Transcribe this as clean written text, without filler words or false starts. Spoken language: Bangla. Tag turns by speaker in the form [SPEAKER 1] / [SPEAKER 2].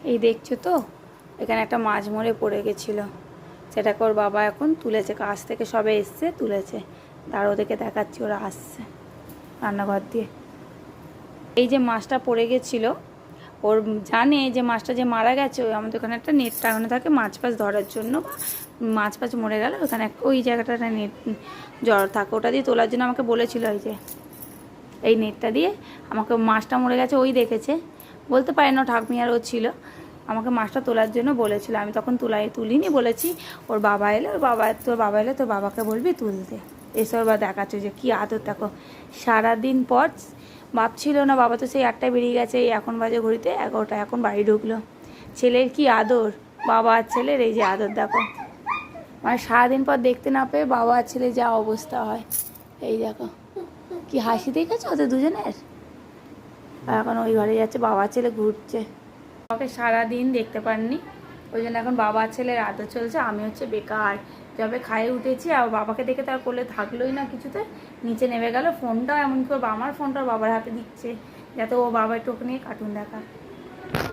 [SPEAKER 1] এই দেখছো তো, এখানে একটা মাছ মরে পড়ে গেছিলো, সেটাকে ওর বাবা এখন তুলেছে, কাছ থেকে সবে এসছে তুলেছে। তার ওদেরকে দেখাচ্ছি, ওরা আসছে রান্নাঘর দিয়ে। এই যে মাছটা পড়ে গেছিলো, ওর জানে যে মাছটা যে মারা গেছে, ওই আমাদের ওখানে একটা নেট টাঙানো থাকে মাছ ফাছ ধরার জন্য, বা মাছ ফাছ মরে গেলে ওখানে ওই জায়গাটা একটা নেট জড় থাকে, ওটা দিয়ে তোলার জন্য আমাকে বলেছিল। ওই যে এই নেটটা দিয়ে আমাকে, মাছটা মরে গেছে ওই দেখেছে, বলতে পারে না, ঠাকুমি আর ও ছিল, আমাকে মাছটা তোলার জন্য বলেছিল। আমি তখন তুলিনি, বলেছি ওর বাবা এলে, তোর বাবা এলে তোর বাবাকে বলবি তুলতে। এসব বা দেখাচ্ছে যে কী আদর, দেখো সারাদিন পর বাপ ছিল না, বাবা তো সেই 8টায় বেরিয়ে গেছে, এই এখন বাজে ঘড়িতে 11টা, এখন বাড়ি ঢুকলো। ছেলের কি আদর, বাবা আর ছেলের এই যে আদর দেখো, মানে সারাদিন পর দেখতে না পেয়ে বাবা আর ছেলে যা অবস্থা হয়। এই দেখো কি হাসি দেখেছো ওদের দুজনের। আর এখন ওই ঘরে যাচ্ছে, বাবা ছেলে ঘুরছে। বাবাকে সারাদিন দেখতে পাননি, ওই জন্য এখন বাবা ছেলের আদর চলছে। আমি হচ্ছে বেকার, যবে খাইয়ে উঠেছি আর বাবাকে দেখে তার কোলে থাকলোই না, কিছুতে নিচে নেমে গেল। ফোনটাও এমন করে আমার ফোনটা বাবার হাতে দিচ্ছে, যাতে ও বাবা একটু নিয়ে কার্টুন দেখা।